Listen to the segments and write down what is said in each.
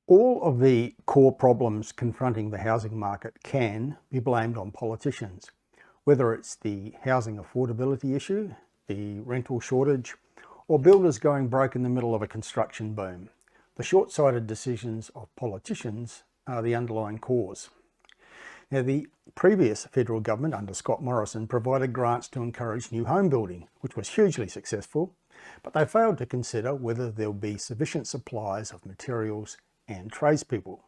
All of the core problems confronting the housing market can be blamed on politicians, whether it's the housing affordability issue, the rental shortage, or builders going broke in the middle of a construction boom. The short-sighted decisions of politicians are the underlying cause. Now, the previous federal government under Scott Morrison provided grants to encourage new home building, which was hugely successful, but they failed to consider whether there would be sufficient supplies of materials and tradespeople.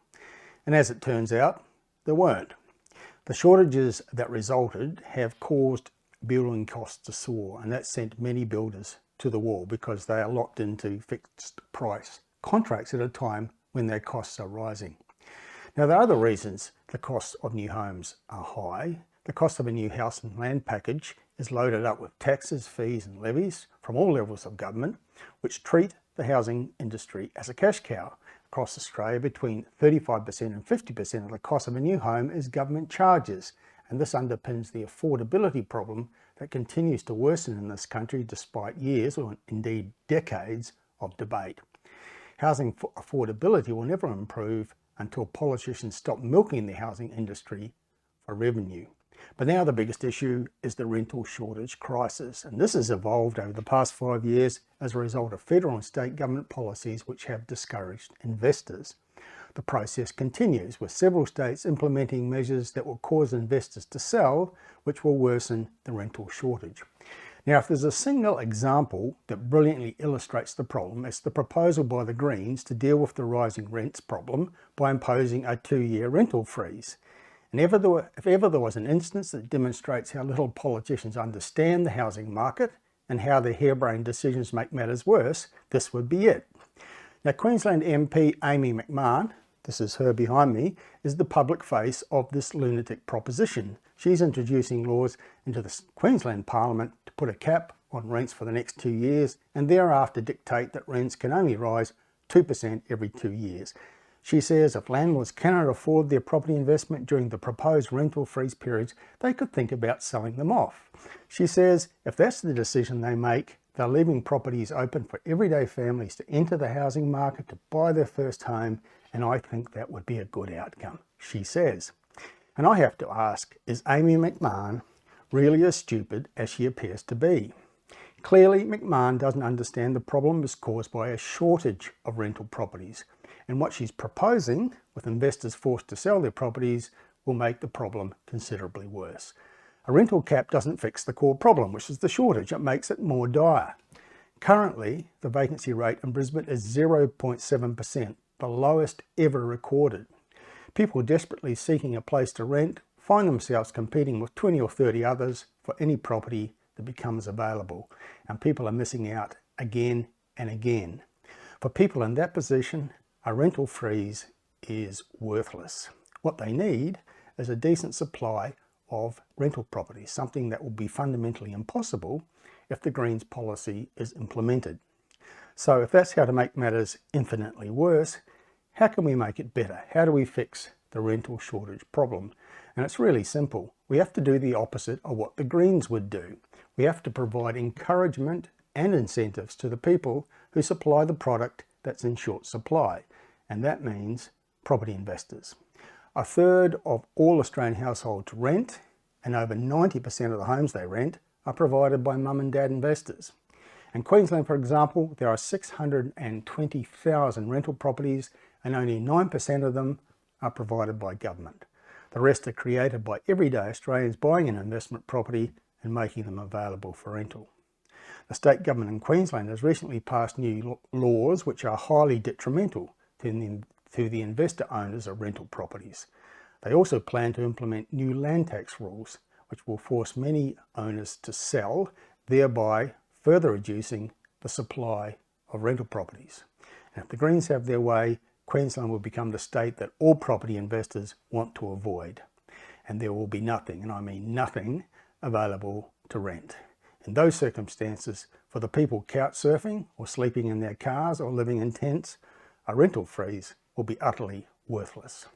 And as it turns out, there weren't. The shortages that resulted have caused building costs to soar, and that sent many builders to the wall because they are locked into fixed price contracts at a time when their costs are rising. Now, there are other reasons the costs of new homes are high. The cost of a new house and land package is loaded up with taxes, fees and levies from all levels of government, which treat the housing industry as a cash cow. Across Australia, between 35% and 50% of the cost of a new home is government charges, and this underpins the affordability problem that continues to worsen in this country despite years, or indeed decades, of debate. Housing affordability will never improve until politicians stop milking the housing industry for revenue. But now the biggest issue is the rental shortage crisis, and this has evolved over the past 5 years as a result of federal and state government policies which have discouraged investors. The process continues, with several states implementing measures that will cause investors to sell, which will worsen the rental shortage. Now, if there's a single example that brilliantly illustrates the problem, it's the proposal by the Greens to deal with the rising rents problem by imposing a 2-year rental freeze. And if ever there was an instance that demonstrates how little politicians understand the housing market and how their harebrained decisions make matters worse, this would be it. Now, Queensland MP Amy McMahon, this is her behind me, is the public face of this lunatic proposition. She's introducing laws into the Queensland Parliament to put a cap on rents for the next 2 years and thereafter dictate that rents can only rise 2% every 2 years. She says if landlords cannot afford their property investment during the proposed rental freeze periods, they could think about selling them off. She says if that's the decision they make, they're leaving properties open for everyday families to enter the housing market to buy their first home, and I think that would be a good outcome, she says. And I have to ask, is Amy McMahon really as stupid as she appears to be? Clearly, McMahon doesn't understand the problem is caused by a shortage of rental properties, and what she's proposing, with investors forced to sell their properties, will make the problem considerably worse. A rental cap doesn't fix the core problem, which is the shortage. It makes it more dire. Currently, the vacancy rate in Brisbane is 0.7%, the lowest ever recorded. People desperately seeking a place to rent find themselves competing with 20 or 30 others for any property that becomes available, and people are missing out again and again. For people in that position, a rental freeze is worthless. What they need is a decent supply of rental properties, something that will be fundamentally impossible if the Greens policy is implemented. So if that's how to make matters infinitely worse, how can we make it better? How do we fix the rental shortage problem? And it's really simple. We have to do the opposite of what the Greens would do. We have to provide encouragement and incentives to the people who supply the product that's in short supply, and that means property investors. 1/3 of all Australian households rent, and over 90% of the homes they rent are provided by mum and dad investors. In Queensland, for example, there are 620,000 rental properties, and only 9% of them are provided by government. The rest are created by everyday Australians buying an investment property and making them available for rental. The state government in Queensland has recently passed new laws which are highly detrimental to the investor owners of rental properties. They also plan to implement new land tax rules which will force many owners to sell, thereby further reducing the supply of rental properties. And if the Greens have their way, Queensland will become the state that all property investors want to avoid. And there will be nothing, and I mean nothing, available to rent. In those circumstances, for the people couch surfing or sleeping in their cars or living in tents, a rental freeze will be utterly worthless.